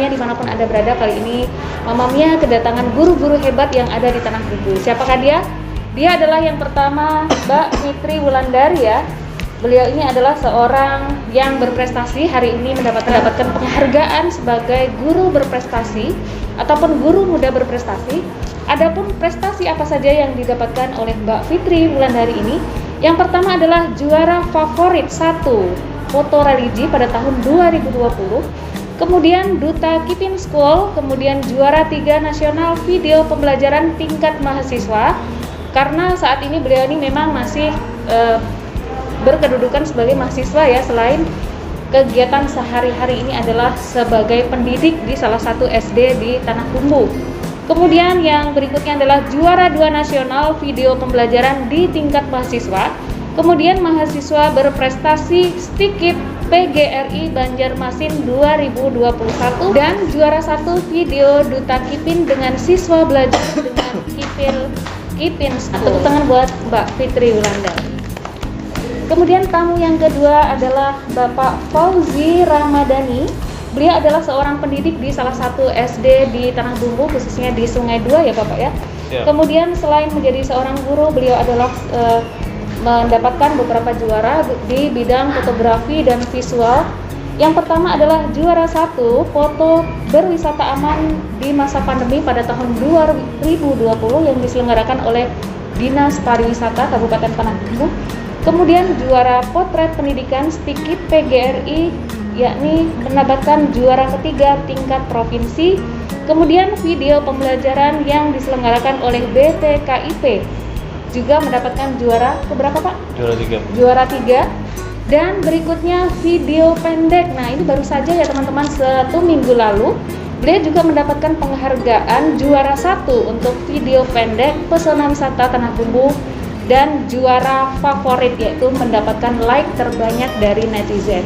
Mia dimanapun Anda berada. Kali ini Mama Mia kedatangan guru-guru hebat yang ada di Tanah Bumbu. Siapakah dia? Dia adalah yang pertama Mbak Fitri Wulandari ya. Beliau ini adalah seorang yang berprestasi, hari ini mendapatkan penghargaan sebagai guru berprestasi ataupun guru muda berprestasi. Adapun prestasi apa saja yang didapatkan oleh Mbak Fitri Wulandari ini? Yang pertama adalah juara favorit 1 foto religi pada tahun 2020. Kemudian Duta Kipin School, kemudian juara 3 nasional video pembelajaran tingkat mahasiswa. Karena saat ini beliau ini memang masih berkedudukan sebagai mahasiswa ya, selain kegiatan sehari-hari ini adalah sebagai pendidik di salah satu SD di Tanah Bumbu. Kemudian yang berikutnya adalah juara 2 nasional video pembelajaran di tingkat mahasiswa. Kemudian mahasiswa berprestasi STIKIP PGRI Banjarmasin 2021 dan juara 1 video Duta Kipin dengan siswa belajar dengan Kipin School. Tepuk tangan buat Mbak Fitri Wulandari. Kemudian tamu yang kedua adalah Bapak Fauzi Ramadhani. Beliau adalah seorang pendidik di salah satu SD di Tanah Bumbu, khususnya di Sungai 2 ya Bapak ya. Kemudian selain menjadi seorang guru, beliau adalah mendapatkan beberapa juara di bidang fotografi dan visual. Yang pertama adalah juara 1 foto berwisata aman di masa pandemi pada tahun 2020 yang diselenggarakan oleh Dinas Pariwisata Kabupaten Tanah Bumbu. Kemudian juara potret pendidikan STIKIP PGRI, yakni mendapatkan juara ketiga tingkat provinsi. Kemudian video pembelajaran yang diselenggarakan oleh BTKIP juga mendapatkan juara keberapa Pak? Juara 3. Dan berikutnya video pendek. Nah ini baru saja ya teman-teman, 1 minggu lalu beliau juga mendapatkan penghargaan juara 1 untuk video pendek pesona wisata Tanah Bumbu dan juara favorit, yaitu mendapatkan like terbanyak dari netizen.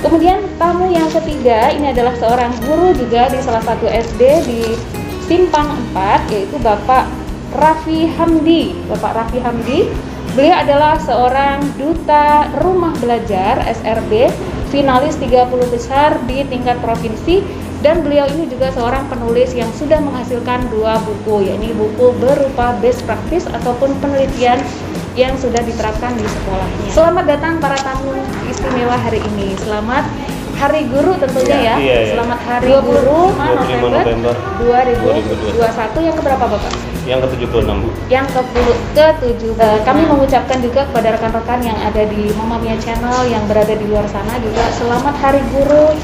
Kemudian tamu yang ketiga ini adalah seorang guru juga di salah satu SD di Simpang 4, yaitu Bapak Raffi Hamdi. Bapak Raffi Hamdi, beliau adalah seorang duta rumah belajar SRB, finalis 30 besar di tingkat provinsi, dan beliau ini juga seorang penulis yang sudah menghasilkan 2 buku, yakni buku berupa best practice ataupun penelitian yang sudah diterapkan di sekolahnya. Selamat datang para tamu istimewa hari ini. Selamat Hari Guru tentunya ya. Selamat Hari Guru 25 November 2021. Yang keberapa Bapak? Yang ke-76. Yang ke-70. Kami mengucapkan juga kepada rekan-rekan yang ada di Mama Mia Channel yang berada di luar sana juga selamat Hari Guru.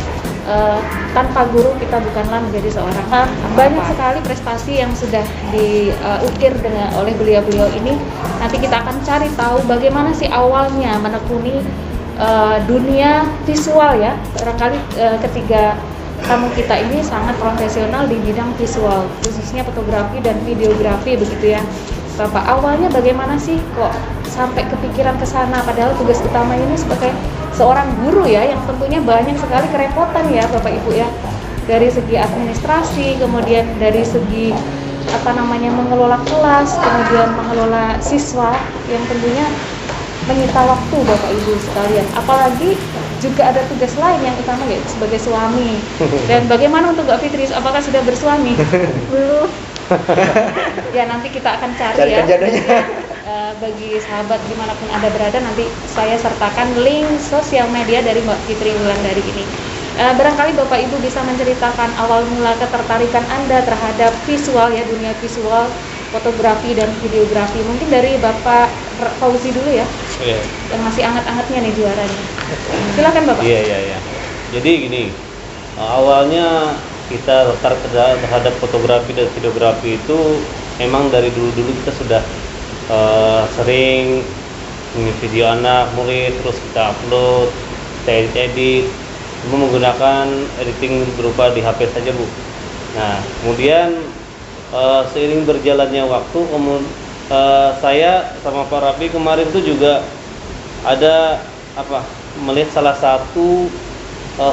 Tanpa guru kita bukanlah menjadi seorang. Banyak sekali prestasi yang sudah diukir oleh beliau-beliau ini. Nanti kita akan cari tahu bagaimana sih awalnya menekuni dunia visual ya. Barangkali ketiga tamu kita ini sangat profesional di bidang visual, khususnya fotografi dan videografi begitu ya. Bapak, awalnya bagaimana sih kok sampai kepikiran ke sana, padahal tugas utama ini sebagai seorang guru ya, yang tentunya banyak sekali kerepotan ya Bapak Ibu ya, dari segi administrasi, kemudian dari segi mengelola kelas, kemudian mengelola siswa yang tentunya menyita waktu Bapak Ibu sekalian. Apalagi juga ada tugas lain yang utama yaitu sebagai suami. Dan bagaimana untuk Mbak Fitri, apakah sudah bersuami? Belum. Ya nanti kita akan cari ya. Bagi sahabat dimanapun Anda berada, nanti saya sertakan link sosial media dari Mbak Fitri Wulandari ini. Barangkali Bapak Ibu bisa menceritakan awal mula ketertarikan Anda terhadap visual ya, dunia visual, fotografi dan videografi. Mungkin dari Bapak Fauzi dulu ya. Yang masih anget-angetnya nih juaranya. Silakan Bapak. Iya. Jadi gini, awalnya kita tertarik terhadap fotografi dan videografi itu memang dari dulu-dulu kita sudah sering video anak, murid, terus kita upload, kita edit, cuma menggunakan editing berupa di HP saja Bu. Nah kemudian seiring berjalannya waktu, saya sama Pak Raffi kemarin tuh juga ada melihat salah satu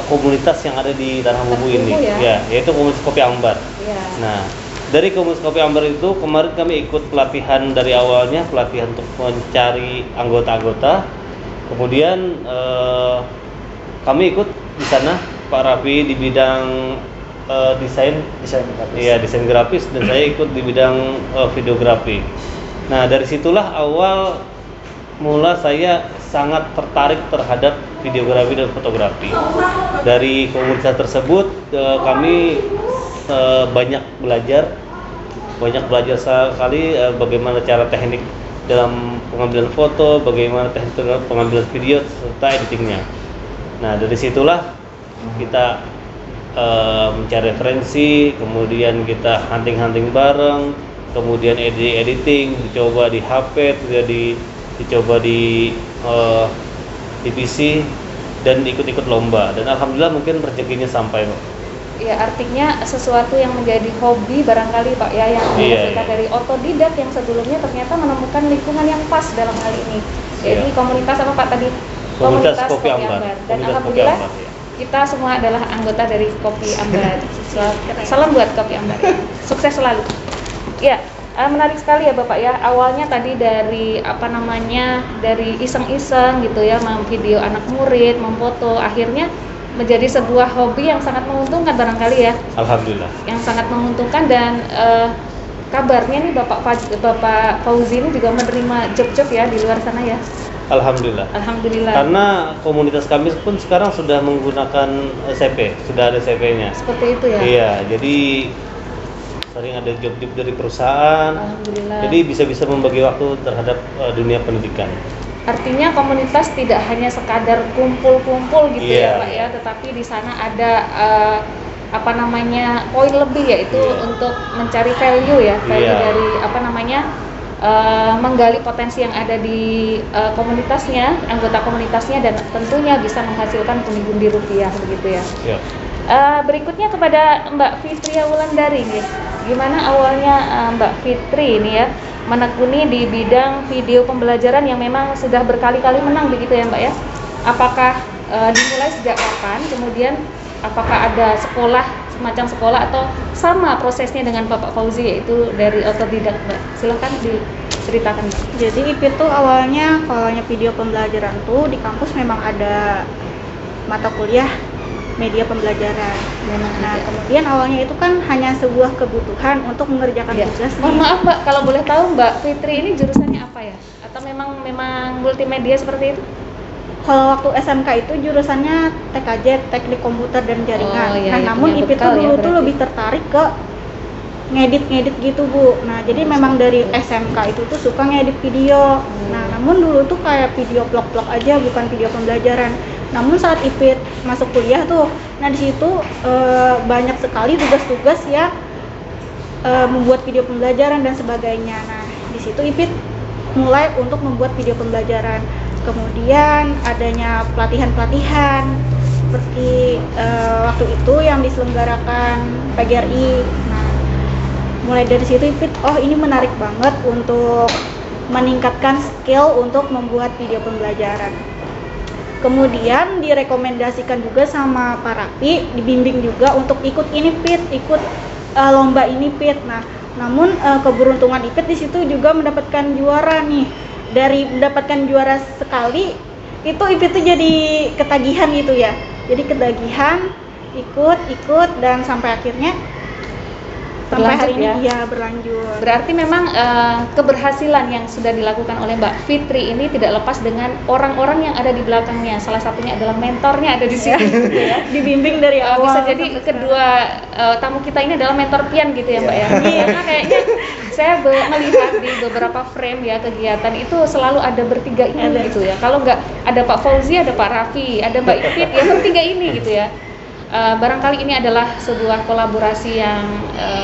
komunitas yang ada di Tanah Bumbu ini ya, yaitu komunitas Kopi Ambar. Nah dari komunitas Kopi Ambar itu kemarin kami ikut pelatihan dari awalnya, pelatihan untuk mencari anggota-anggota. Kemudian kami ikut di sana Pak Raffi di bidang desain grafis. Iya, desain grafis, dan saya ikut di bidang videografi. Nah, dari situlah awal mula saya sangat tertarik terhadap videografi dan fotografi. Dari komunitas tersebut kami banyak belajar sekali bagaimana cara teknik dalam pengambilan foto, bagaimana teknik dalam pengambilan video serta editingnya. Nah, dari situlah kita mencari referensi, kemudian kita hunting bareng, kemudian editing dicoba di HP, dicoba di PC, dan ikut-ikut lomba, dan alhamdulillah mungkin rezekinya sampai, Pak. Ya, artinya sesuatu yang menjadi hobi barangkali Pak ya, yang kita dari otodidak yang sebelumnya ternyata menemukan lingkungan yang pas dalam hal ini. Jadi komunitas apa Pak tadi? Komunitas Kopi Ambar. Dan alhamdulillah kita semua adalah anggota dari Kopi Ambar. Salam buat Kopi Ambar. Sukses selalu. Ya, menarik sekali ya Bapak ya. Awalnya tadi dari dari iseng-iseng gitu ya, video anak murid, memfoto, akhirnya menjadi sebuah hobi yang sangat menguntungkan barangkali ya. Alhamdulillah. Yang sangat menguntungkan, dan kabarnya nih Bapak Fauzi ini juga menerima job-job ya di luar sana ya. Alhamdulillah. Alhamdulillah. Karena komunitas kami pun sekarang sudah menggunakan CP, sudah ada CP-nya. Seperti itu ya. Iya, jadi sering ada job-job dari perusahaan. Alhamdulillah. Jadi bisa membagi waktu terhadap dunia pendidikan. Artinya komunitas tidak hanya sekadar kumpul-kumpul gitu ya Pak ya, tetapi di sana ada poin lebih, yaitu untuk mencari value ya, dari menggali potensi yang ada di komunitasnya, anggota komunitasnya, dan tentunya bisa menghasilkan pundi-pundi rupiah begitu ya. Berikutnya kepada Mbak Fitria Wulandari nih. Gimana awalnya Mbak Fitri ini ya menekuni di bidang video pembelajaran yang memang sudah berkali-kali menang begitu ya Mbak ya? Apakah dimulai sejak kapan? Kemudian apakah ada semacam sekolah atau sama prosesnya dengan Bapak Fauzi, yaitu dari otodidak Mbak? Silahkan diceritakan Mbak. Jadi IPIT tuh awalnya video pembelajaran tuh di kampus memang ada mata kuliah media pembelajaran. Nah, kemudian awalnya itu kan hanya sebuah kebutuhan untuk mengerjakan tugas. Mohon maaf Mbak, kalau boleh tahu Mbak Fitri ini jurusannya apa ya? Atau memang multimedia seperti itu? Kalau waktu SMK itu jurusannya TKJ, Teknik Komputer dan Jaringan. Namun IPIT tuh dulu tuh lebih tertarik ke ngedit gitu Bu. Nah, jadi memang dari SMK itu tuh suka ngedit video. Nah, namun dulu tuh kayak video vlog-vlog aja, bukan video pembelajaran. Namun saat IPIT masuk kuliah tuh, nah di situ banyak sekali tugas-tugas ya, membuat video pembelajaran dan sebagainya. Nah, di situ IPIT mulai untuk membuat video pembelajaran. Kemudian adanya pelatihan-pelatihan seperti waktu itu yang diselenggarakan PGRI. Nah, mulai dari situ IPIT, ini menarik banget untuk meningkatkan skill untuk membuat video pembelajaran. Kemudian direkomendasikan juga sama Pak Rafi, dibimbing juga untuk ikut lomba ini PIT. Nah, namun keberuntungan IPIT di situ juga mendapatkan juara nih. Dari mendapatkan juara sekali, itu IPIT tuh jadi ketagihan gitu ya. Jadi ketagihan, ikut dan sampai akhirnya sampai hari ini berlanjut. Berarti memang keberhasilan yang sudah dilakukan oleh Mbak Fitri ini tidak lepas dengan orang-orang yang ada di belakangnya. Salah satunya adalah mentornya ada di sini. Ya. Dibimbing dari awal. Bisa jadi kedua tamu kita ini adalah mentor pian gitu ya Mbak ya. Karena kayaknya saya melihat di beberapa frame ya kegiatan itu selalu ada bertiga ini gitu ya. Kalau nggak ada Pak Fauzi, ada Pak Rafi, ada Mbak Ipit, ya bertiga ini gitu ya. Barangkali ini adalah sebuah kolaborasi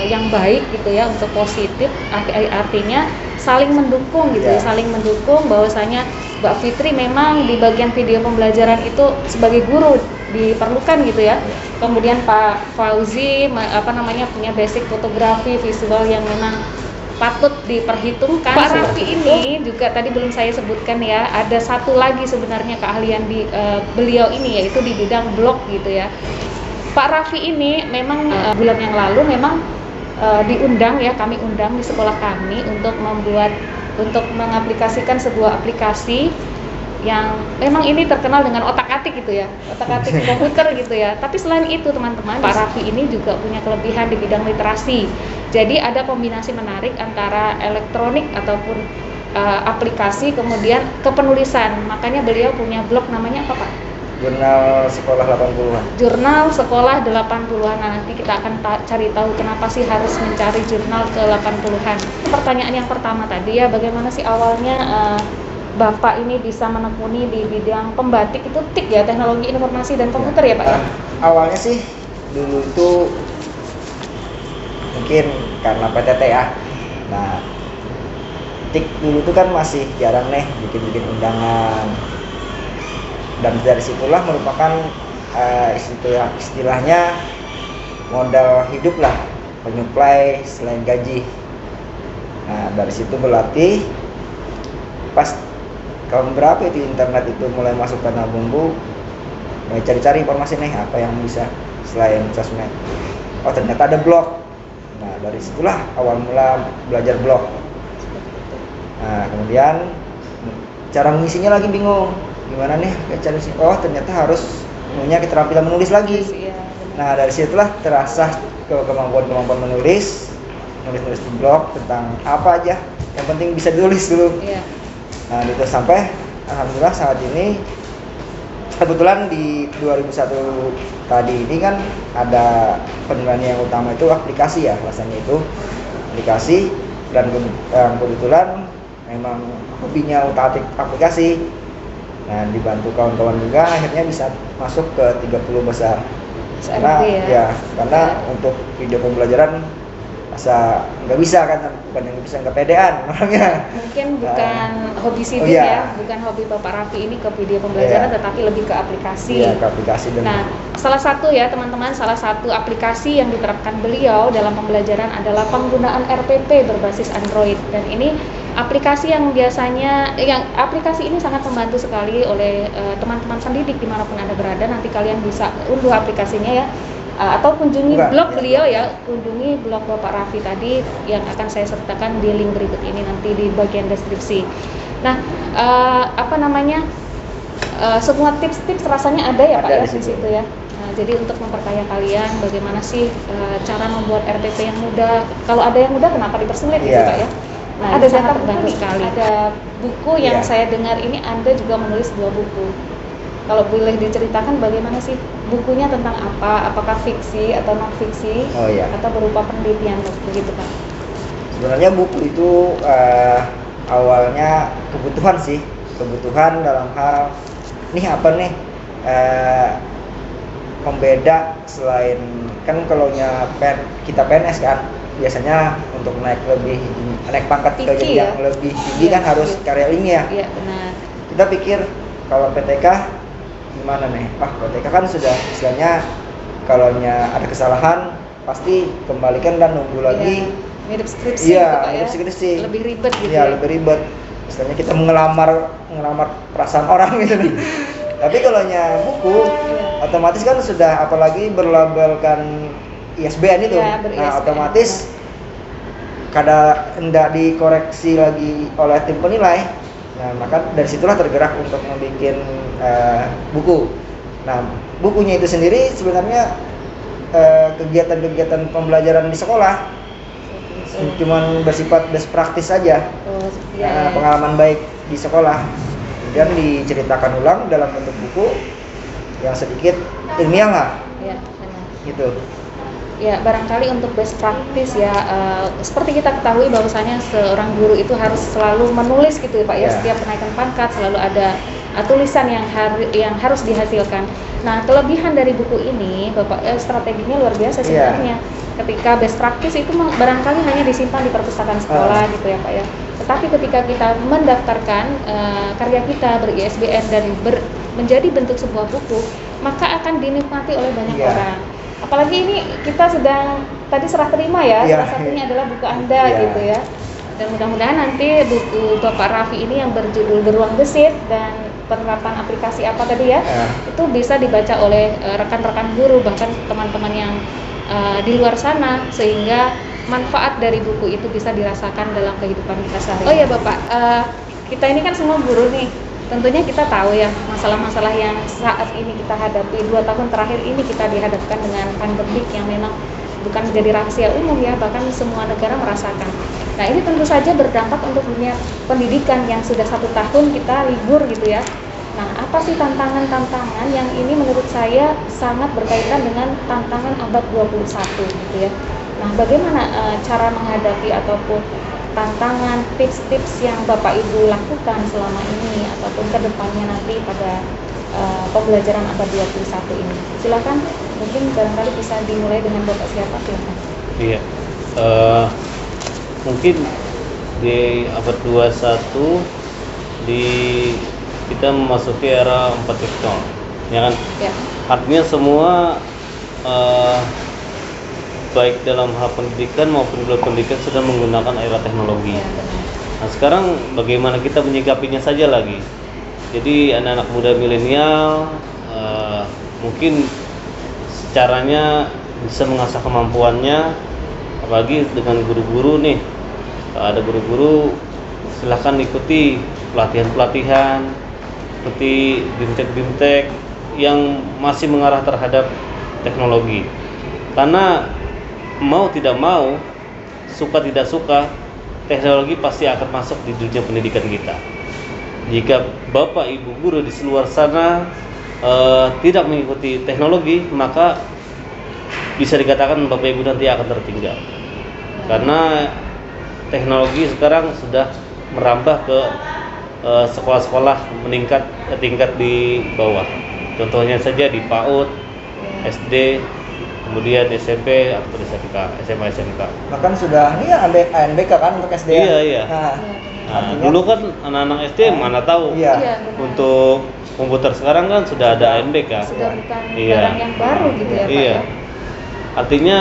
yang baik gitu ya, untuk positif, artinya saling mendukung gitu ya, saling mendukung, bahwasanya Mbak Fitri memang di bagian video pembelajaran itu sebagai guru diperlukan gitu ya. Kemudian Pak Fauzi punya basic fotografi visual yang memang patut diperhitungkan. Pak Rafi ini juga tadi belum saya sebutkan ya, ada satu lagi sebenarnya keahlian di beliau ini, yaitu di bidang blog gitu ya. Pak Rafi ini memang bulan yang lalu memang diundang ya, kami undang di sekolah kami untuk mengaplikasikan sebuah aplikasi yang memang ini terkenal dengan otak-atik gitu ya, otak-atik komputer gitu ya. Tapi selain itu teman-teman, Pak Raffi ini juga punya kelebihan di bidang literasi. Jadi ada kombinasi menarik antara elektronik ataupun aplikasi kemudian kepenulisan. Makanya beliau punya blog namanya apa Pak? Jurnal Sekolah 80-an. Jurnal Sekolah 80-an. Nah, nanti kita akan cari tahu kenapa sih harus mencari jurnal ke 80-an. Pertanyaan yang pertama tadi ya, bagaimana sih awalnya Bapak ini bisa menekuni di bidang pembatik itu TIK ya, teknologi informasi dan komputer ya Pak ya? Awalnya sih dulu itu mungkin karena PTT ya. Nah, TIK dulu itu kan masih jarang nih bikin undangan. Dan dari situlah merupakan istilahnya modal hidup lah, penyuplai selain gaji. Nah, dari situ berlatih. Pas tahun berapa itu internet itu mulai masuk tanah bumbu, mulai cari-cari informasi nih apa yang bisa selain sosmed. Oh, ternyata ada blog. Nah, dari situlah awal mula belajar blog. Nah, kemudian cara mengisinya lagi bingung. Gimana nih cara isi? Oh, ternyata harus punya keterampilan menulis lagi. Nah, dari situlah terasah kemampuan menulis di blog tentang apa aja. Yang penting bisa ditulis dulu. Nah, itu sampai alhamdulillah saat ini kebetulan di 2001 tadi ini kan ada penilaian yang utama itu aplikasi ya, rasanya itu aplikasi, dan kebetulan memang hobinya utak-atik aplikasi. Nah, dibantu kawan-kawan juga akhirnya bisa masuk ke 30 besar. Karena untuk video pembelajaran masa nggak bisa kan, bukan yang bisa, nggak pedean orangnya. Mungkin bukan hobi sidik ya, bukan hobi Bapak Raffi ini ke video pembelajaran, tetapi lebih ke aplikasi. Iya, ke aplikasi. Nah, salah satu ya teman-teman, salah satu aplikasi yang diterapkan beliau dalam pembelajaran adalah penggunaan RPP berbasis Android. Dan ini aplikasi yang biasanya, aplikasi ini sangat membantu sekali oleh teman-teman pendidik dimanapun Anda berada. Nanti kalian bisa unduh aplikasinya ya, atau kunjungi blog beliau ya, kunjungi blog Bapak Raffi tadi yang akan saya sertakan di link berikut ini nanti di bagian deskripsi. Nah, semua tips-tips rasanya ada ya Pak ya di situ ya. Nah, jadi untuk memperkaya kalian bagaimana sih cara membuat RPP yang mudah. Kalau ada yang mudah kenapa dipersulit gitu Pak ya. Nah, ada sangat terbantu sekali. Ada buku yang saya dengar ini Anda juga menulis 2 buku. Kalau boleh diceritakan bagaimana sih bukunya, tentang apa? Apakah fiksi atau non fiksi? Atau berupa penelitian begitu Pak? Sebenarnya buku itu awalnya kebutuhan sih, kebutuhan dalam hal nih apa nih pembeda selain kan kalau kita PNS kan biasanya untuk naik pangkat ke yang lebih tinggi kan harus karya ilmiah. Iya, benar. Kita pikir kalau PTK gimana nih? PTK kan sudah istilahnya kalau ada kesalahan pasti kembalikan dan nunggu lagi. Mirip skripsi gitu Pak ya. Skripsi. Lebih ribet gitu. Iya, lebih ribet. Istilahnya kita mengelamar perasaan orang gitu nih. Tapi kalau buku otomatis kan sudah, apalagi berlabelkan ISBN itu, nah otomatis hendak dikoreksi lagi oleh tim penilai. Nah, maka dari situlah tergerak untuk membuat buku. Nah, bukunya itu sendiri sebenarnya kegiatan-kegiatan pembelajaran di sekolah, cuman bersifat best practice saja, pengalaman baik di sekolah, kemudian diceritakan ulang dalam bentuk buku yang sedikit ilmiah lah, gitu. Ya, barangkali untuk best practice ya, seperti kita ketahui bahwasanya seorang guru itu harus selalu menulis gitu Pak ya, setiap kenaikan pangkat selalu ada tulisan yang harus dihasilkan. Nah, kelebihan dari buku ini Bapak, strateginya luar biasa sebenarnya. Ketika best practice itu barangkali hanya disimpan di perpustakaan sekolah gitu ya Pak ya. Tetapi ketika kita mendaftarkan karya kita ber-ISBN dan menjadi bentuk sebuah buku, maka akan dinikmati oleh banyak orang. Apalagi ini kita sedang tadi serah terima ya, salah satunya adalah buku Anda gitu ya. Dan mudah-mudahan nanti buku Bapak Raffi ini yang berjudul Beruang Gesit dan penerapan aplikasi apa tadi ya, itu bisa dibaca oleh rekan-rekan guru, bahkan teman-teman yang di luar sana, sehingga manfaat dari buku itu bisa dirasakan dalam kehidupan kita sehari-hari. Oh ya Bapak, kita ini kan semua guru nih. tentunya kita tahu ya masalah-masalah yang saat ini kita hadapi, 2 tahun terakhir ini kita dihadapkan dengan pandemik yang memang bukan menjadi rahasia umum ya, bahkan semua negara merasakan. Nah ini tentu saja berdampak untuk dunia pendidikan yang sudah 1 tahun kita libur gitu ya. Nah apa sih tantangan-tantangan yang ini menurut saya sangat berkaitan dengan tantangan abad 21 gitu ya. Nah bagaimana cara menghadapi ataupun tantangan, tips-tips yang Bapak Ibu lakukan selama ini ataupun ke depannya nanti pada pembelajaran abad 21 ini. Silakan, mungkin barangkali bisa dimulai dengan Bapak siapa, silakan. Iya. Mungkin di abad 21 kita memasuki era 4.0, ya kan? Ya. Artinya semua baik dalam hal pendidikan maupun di luar pendidikan sudah menggunakan era teknologi. Ya, benar. Nah sekarang bagaimana kita menyikapinya saja lagi. Jadi anak-anak muda milenial mungkin caranya bisa mengasah kemampuannya, apalagi dengan guru-guru nih. Ada guru-guru silahkan ikuti pelatihan-pelatihan seperti bimtek-bimtek yang masih mengarah terhadap teknologi. Karena mau tidak mau, suka tidak suka, teknologi pasti akan masuk di dunia pendidikan kita. Jika Bapak Ibu guru di luar sana tidak mengikuti teknologi, maka bisa dikatakan Bapak Ibu nanti akan tertinggal. Karena teknologi sekarang sudah merambah ke sekolah-sekolah meningkat ke tingkat di bawah. Contohnya saja di PAUD, SD, kemudian SMP atau SMK, SMA, SMK. Bahkan sudah ini ya ANBK kan untuk SD. Iya. Nah, Dulu kan anak-anak SD mana tahu. Iya. Iya, benar. Untuk komputer sekarang kan sudah ada ANBK. Sudah bukan Iya. barang yang baru gitu ya Pak Iya. ya. Artinya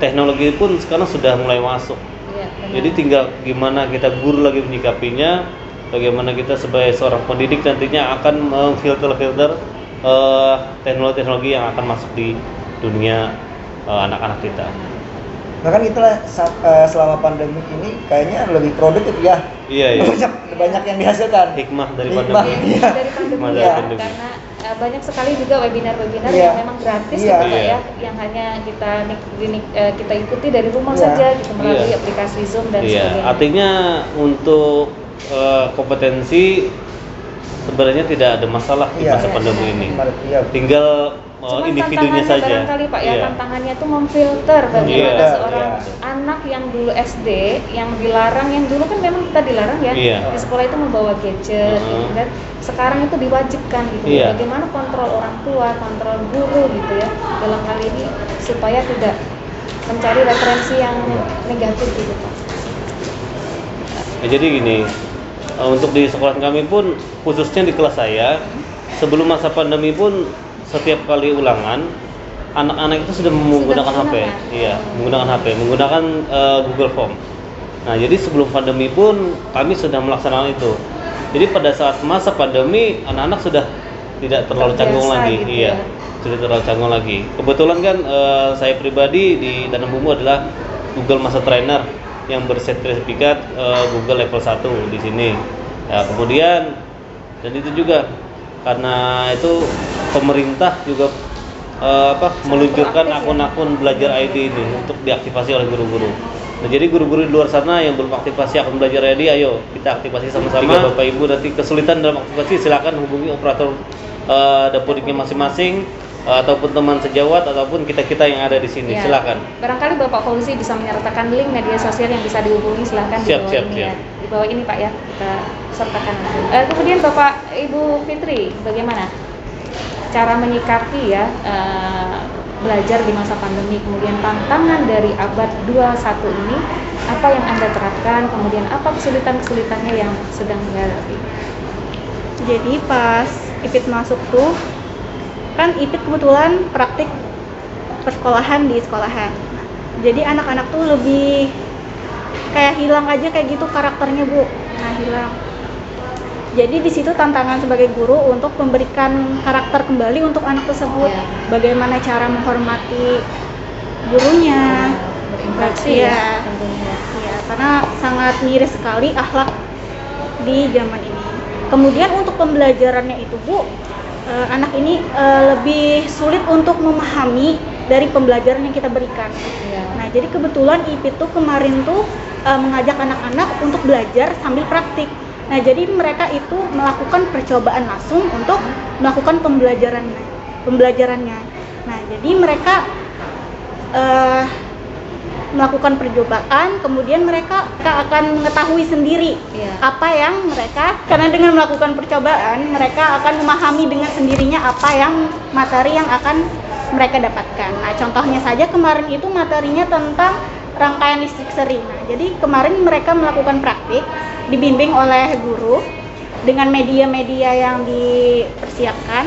teknologi pun sekarang sudah mulai masuk. Iya, benar. Jadi tinggal gimana kita guru lagi menyikapinya, bagaimana kita sebagai seorang pendidik nantinya akan memfilter teknologi-teknologi yang akan masuk di dunia anak-anak kita. bahkan itulah selama pandemi ini kayaknya lebih produktif ya. Iya. Banyak yang dihasilkan. Hikmah dari Hikmah. pandemi. Iya. Dari pandemi Hikmah ya, dari pandemi. karena banyak sekali juga webinar-webinar Iya. yang memang gratis Iya. gitu Pak Iya. ya, yang hanya kita ikuti dari rumah Iya. saja gitu melalui Iya. aplikasi Zoom dan Iya. sebagainya. Artinya untuk kompetensi sebenarnya tidak ada masalah di Iya. masa pandemi ini. Iya. Tinggal Cuman individunya tantangannya saja. barangkali Pak ya, Iya. tantangannya itu memfilter bagaimana Iya, seorang iya. anak yang dulu SD yang dilarang, yang dulu kan memang kita dilarang ya Iya. di sekolah itu membawa gadget gitu, dan sekarang itu diwajibkan gitu. Iya. Bagaimana kontrol orang tua, kontrol guru gitu ya dalam hal ini supaya tidak mencari referensi yang negatif gitu Pak. Nah, jadi gini, untuk di sekolah kami pun khususnya di kelas saya, sebelum masa pandemi pun setiap kali ulangan anak-anak itu sudah menggunakan HP. menggunakan. Iya, menggunakan HP, menggunakan Google Form. Nah, jadi sebelum pandemi pun kami sudah melaksanakan itu. Jadi pada saat masa pandemi anak-anak sudah tidak terlalu canggung Terbiasa lagi. gitu Iya. ya. Sudah terlalu canggung lagi. Kebetulan kan saya pribadi di Tanam Bumbu adalah Google Master Trainer yang bersertifikat Google level 1 di sini. Ya, kemudian dan itu juga karena itu pemerintah juga meluncurkan proaktif ya. akun-akun belajar ID ini untuk diaktifasi oleh guru-guru. Nah, jadi guru-guru di luar sana yang belum aktifasi akun belajar ID, ayo kita aktifasi sama-sama. Jika Bapak Ibu nanti kesulitan dalam aktifasi, silakan hubungi operator dapodiknya masing-masing, ataupun teman sejawat ataupun kita yang ada di sini. Ya. Silakan. Barangkali Bapak Fauzi bisa menyertakan link media sosial yang bisa dihubungi, silahkan di Siap, bawah siap, ini siap. ya. Di bawah ini Pak ya, kita sertakan. Kemudian Bapak Ibu Fitri, bagaimana cara menyikapi ya belajar di masa pandemi, kemudian tantangan dari abad 21 ini, apa yang Anda terapkan, kemudian apa kesulitan-kesulitannya yang sedang dihadapi? Jadi pas IPIT masuk tuh kan IPIT kebetulan praktik persekolahan di sekolahan. Jadi anak-anak tuh lebih kayak hilang aja kayak gitu karakternya Bu. Nah hilang. Jadi di situ tantangan sebagai guru untuk memberikan karakter kembali untuk anak tersebut. Ya. Bagaimana cara menghormati gurunya, Berinteraksi Iya. ya tentunya. ya karena sangat miris sekali akhlak di zaman ini. Kemudian untuk pembelajarannya itu Bu, anak ini lebih sulit untuk memahami dari pembelajaran yang kita berikan. Iya. Nah, jadi kebetulan IP tuh kemarin tuh mengajak anak-anak untuk belajar sambil praktik. Nah, jadi mereka itu melakukan percobaan langsung untuk melakukan pembelajarannya. Nah, jadi mereka melakukan percobaan, kemudian mereka akan mengetahui sendiri apa yang mereka, karena dengan melakukan percobaan mereka akan memahami dengan sendirinya apa yang materi yang akan mereka dapatkan. Nah, contohnya saja kemarin itu materinya tentang rangkaian listrik seri. Nah, jadi kemarin mereka melakukan praktik dibimbing oleh guru dengan media-media yang dipersiapkan.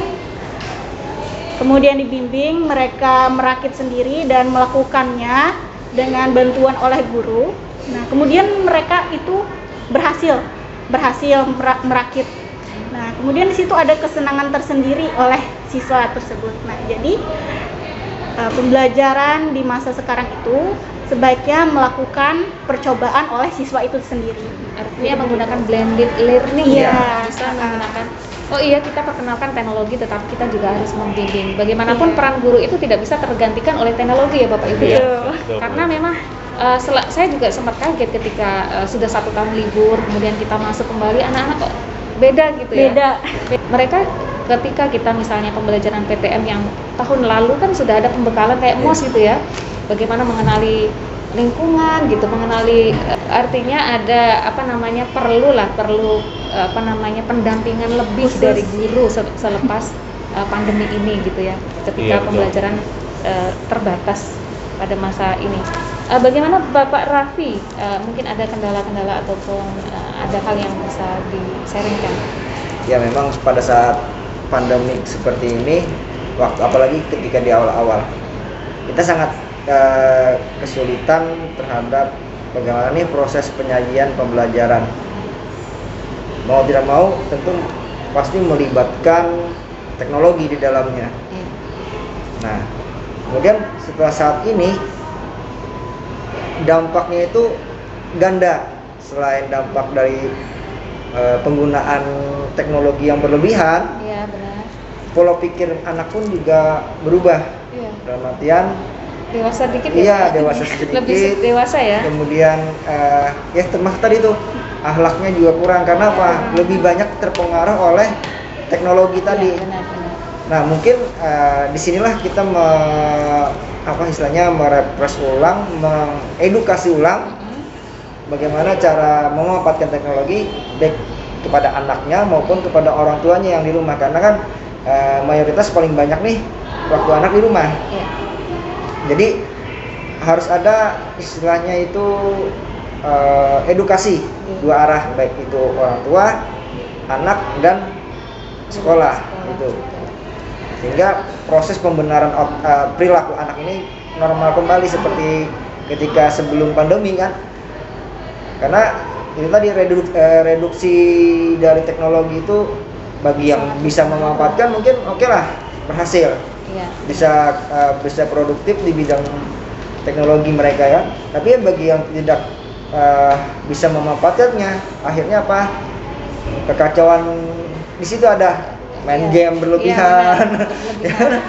Kemudian dibimbing, mereka merakit sendiri dan melakukannya dengan bantuan oleh guru. Nah, kemudian mereka itu berhasil merakit. Nah, kemudian di situ ada kesenangan tersendiri oleh siswa tersebut. Nah, jadi pembelajaran di masa sekarang itu sebaiknya melakukan percobaan oleh siswa itu sendiri. Artinya menggunakan blended learning Iya. Bisa menggunakan. Oh iya, kita perkenalkan teknologi, tetapi kita juga harus membimbing. Bagaimanapun peran guru itu tidak bisa tergantikan oleh teknologi ya Bapak Ibu ya. Betul. Karena memang saya juga sempat kaget ketika sudah 1 tahun libur, kemudian kita masuk kembali, anak-anak kok beda gitu ya. Beda. Mereka ketika kita misalnya pembelajaran PTM yang tahun lalu kan sudah ada pembekalan kayak MOS gitu ya. Bagaimana mengenali lingkungan gitu, mengenali artinya ada perlu pendampingan lebih khusus dari guru selepas pandemi ini gitu ya, ketika Iya, betul. pembelajaran terbatas pada masa ini. Bagaimana Bapak Raffi, mungkin ada kendala-kendala ataupun ada hal yang bisa di-sharingkan? Ya memang pada saat pandemi seperti ini, apalagi ketika di awal-awal, kita sangat kesulitan terhadap bagaimana nih proses penyajian pembelajaran. Mau tidak mau tentu pasti melibatkan teknologi di dalamnya. Nah, kemudian setelah saat ini dampaknya itu ganda. Selain dampak dari penggunaan teknologi yang berlebihan, Iya, benar. pola pikir anak pun juga berubah. Iya. Dalam artian Dewasa dikit iya, ya? dewasa sedikit. Lebih dewasa ya? Kemudian ya termasuk tadi tuh akhlaknya juga kurang karena apa? Lebih banyak terpengaruh oleh teknologi tadi. Iya, benar. Nah, mungkin disinilah kita merefresh ulang, mengedukasi ulang bagaimana cara memanfaatkan teknologi baik kepada anaknya maupun kepada orang tuanya yang di rumah, karena kan mayoritas paling banyak nih waktu anak di rumah. Iya. Jadi harus ada istilahnya itu edukasi dua arah, baik itu orang tua, anak dan sekolah itu, sehingga proses pembenaran perilaku anak ini normal kembali seperti ketika sebelum pandemi kan, karena itu tadi reduksi dari teknologi itu bagi yang bisa memanfaatkan mungkin oke lah, berhasil. Iya. Bisa produktif di bidang teknologi mereka ya, tapi bagi yang tidak bisa memanfaatkannya, akhirnya apa, kekacauan di situ ada main game berlebihan. Iya.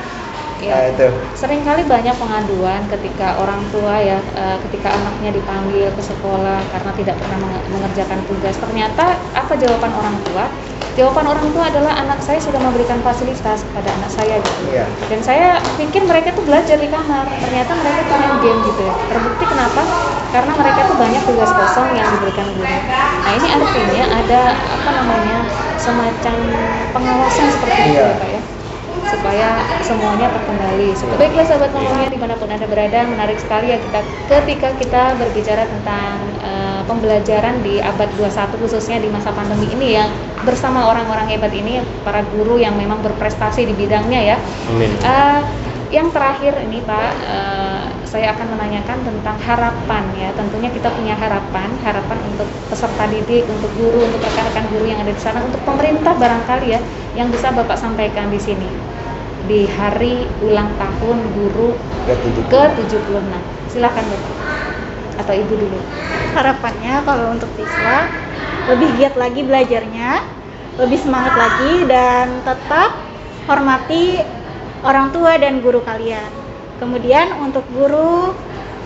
Nah, itu Seringkali banyak pengaduan ketika orang tua ya, ketika anaknya dipanggil ke sekolah karena tidak pernah mengerjakan tugas. Ternyata apa jawaban orang tua? Jawaban orang tua adalah anak saya sudah memberikan fasilitas kepada anak saya gitu. Iya. Dan saya pikir mereka tuh belajar di kamar, ternyata mereka tuh main game gitu ya. Terbukti kenapa? Karena mereka tuh banyak tugas kosong yang diberikan guru. Nah, ini artinya ada semacam pengawasan seperti itu ya Pak ya, supaya semuanya terkendali. Baiklah sahabat ngomongnya dimanapun Anda berada, menarik sekali ya ketika kita berbicara tentang pembelajaran di abad 21 khususnya di masa pandemi ini yang bersama orang-orang hebat ini, para guru yang memang berprestasi di bidangnya ya. Amin. Yang terakhir ini Pak, saya akan menanyakan tentang harapan ya. Tentunya kita punya harapan untuk peserta didik, untuk guru, untuk rekan-rekan guru yang ada di sana, untuk pemerintah barangkali ya, yang bisa Bapak sampaikan di sini di hari ulang tahun guru ke-76. Silakan Bapak atau Ibu dulu. Harapannya kalau untuk siswa lebih giat lagi belajarnya, lebih semangat lagi dan tetap hormati orang tua dan guru kalian. Kemudian untuk guru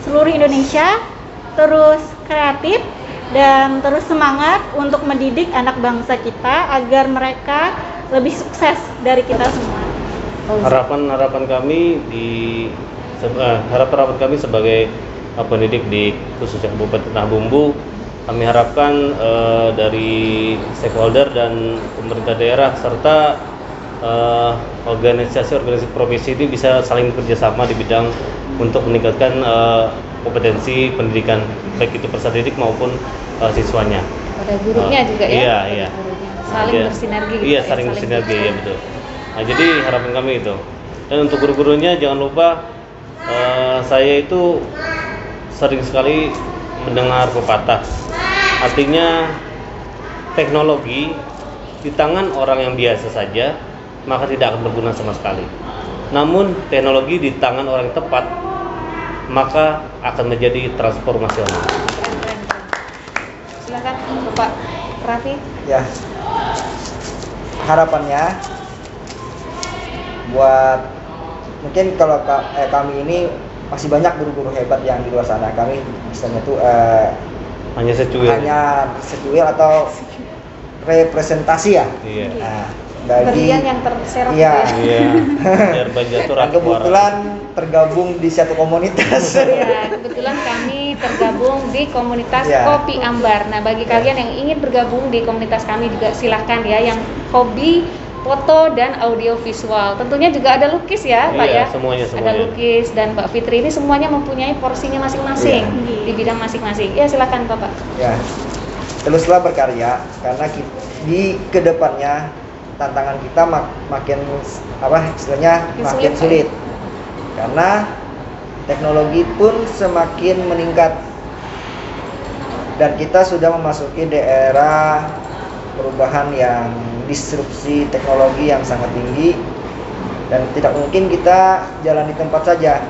seluruh Indonesia, terus kreatif dan terus semangat untuk mendidik anak bangsa kita agar mereka lebih sukses dari kita semua. Harapan kami harapan kami sebagai pendidik di khususnya Kabupaten Tanah Bumbu, kami harapkan dari stakeholder dan pemerintah daerah serta organisasi provinsi ini bisa saling bekerjasama di bidang untuk meningkatkan kompetensi pendidikan baik itu peserta didik maupun siswanya. Pada gurunya juga ya. Iya. Saling bersinergi. Gitu, iya, saling bersinergi ya betul. Nah, jadi harapan kami itu. Dan untuk guru-gurunya jangan lupa saya itu sering sekali mendengar pepatah. Artinya teknologi di tangan orang yang biasa saja maka tidak akan berguna sama sekali. Namun teknologi di tangan orang yang tepat maka akan menjadi transformasional. Keren. Silakan Bapak Raffi. Ya, harapannya buat mungkin kalau kami ini masih banyak guru-guru hebat yang di luar sana. Kami misalnya tuh Hanya secuil atau representasi ya. Iya. Nah, bagi Berlian yang terserap iya. gitu ya. Iya. Biar Banjar tuh Dan kebetulan tergabung di satu komunitas. Ya, kebetulan kami tergabung di komunitas Ya. Kopi Ambar. Nah, bagi kalian yang ingin bergabung di komunitas kami juga silahkan ya, yang hobi foto dan audio visual. Tentunya juga ada lukis ya, Pak Iya, ya. semuanya. Ada lukis dan Mbak Fitri ini semuanya mempunyai porsinya masing-masing di bidang masing-masing. Ya, silakan Bapak. Ya, teruslah berkarya karena di kedepannya tantangan kita makin makin sulit karena teknologi pun semakin meningkat dan kita sudah memasuki daerah perubahan yang disrupsi teknologi yang sangat tinggi dan tidak mungkin kita jalan di tempat saja.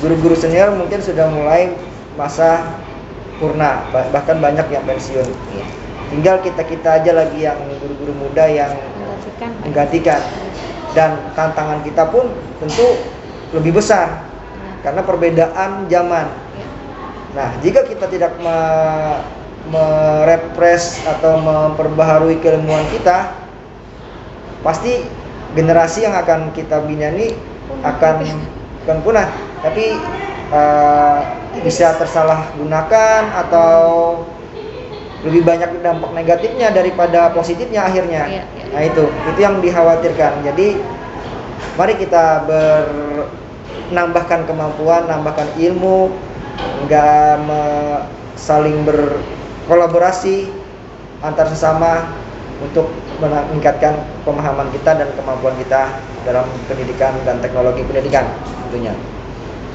Guru-guru senior mungkin sudah mulai masa purna, bahkan banyak yang pensiun. Tinggal kita aja lagi yang guru-guru muda yang menggantikan. Dan tantangan kita pun tentu lebih besar karena perbedaan zaman. Nah, jika kita tidak merepres atau memperbaharui keilmuan kita, pasti generasi yang akan kita bina ini akan punah, tapi bisa tersalahgunakan atau lebih banyak dampak negatifnya daripada positifnya akhirnya. Nah itu yang dikhawatirkan. Jadi mari kita menambahkan kemampuan, nambahkan ilmu, enggak saling berkolaborasi antar sesama untuk meningkatkan pemahaman kita dan kemampuan kita dalam pendidikan dan teknologi pendidikan tentunya.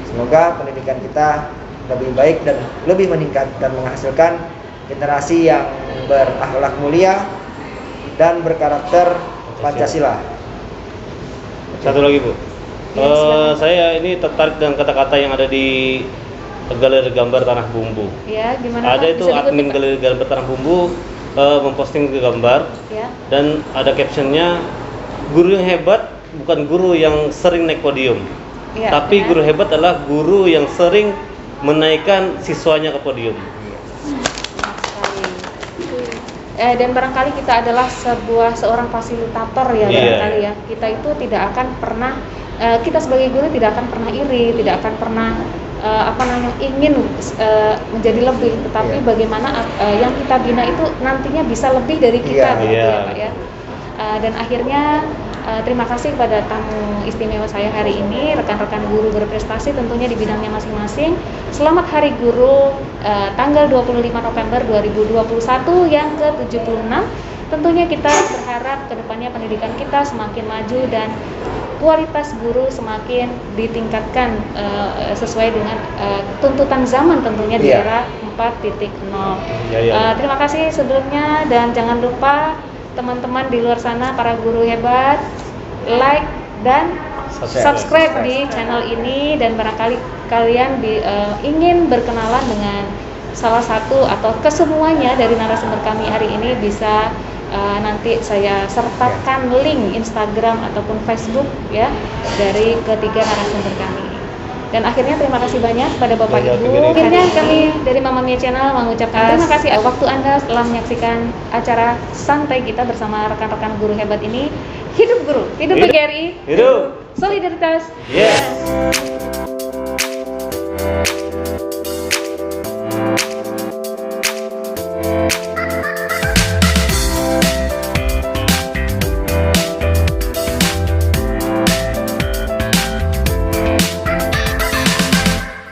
Semoga pendidikan kita lebih baik dan lebih meningkat dan menghasilkan generasi yang berakhlak mulia dan berkarakter Pancasila. Satu lagi Bu, saya ini tertarik dengan kata-kata yang ada di Galeri Gambar Tanah Bumbu. Ya, gimana ada Pak? itu admin Galeri Gambar Tanah Bumbu memposting gambar ya. Dan ada captionnya, guru yang hebat bukan guru yang sering naik podium, tapi guru hebat adalah guru yang sering menaikkan siswanya ke podium. Dan barangkali kita adalah seorang fasilitator ya, barangkali ya. Kita itu tidak akan pernah, kita sebagai guru tidak akan pernah iri, tidak akan pernah ingin menjadi lebih, tetapi bagaimana yang kita bina itu nantinya bisa lebih dari kita, gitu ya Pak ya. Dan akhirnya terima kasih kepada tamu istimewa saya hari ini, rekan-rekan guru berprestasi tentunya di bidangnya masing-masing. Selamat Hari Guru tanggal 25 November 2021 yang ke-76. Tentunya kita berharap kedepannya pendidikan kita semakin maju dan kualitas guru semakin ditingkatkan sesuai dengan tuntutan zaman tentunya di era 4.0. Terima kasih sebelumnya dan jangan lupa teman-teman di luar sana, para guru hebat, like dan subscribe di channel ini, dan barangkali kalian ingin berkenalan dengan salah satu atau kesemuanya dari narasumber kami hari ini, bisa nanti saya sertakan link Instagram ataupun Facebook ya dari ketiga narasumber kami. Dan akhirnya terima kasih banyak pada Bapak Ibu. Akhirnya kami dari Mama Mia Channel mengucapkan terima kasih waktu Anda setelah menyaksikan acara santai kita bersama rekan-rekan guru hebat ini. Hidup guru, hidup PGRI, Hidup solidaritas. Yes.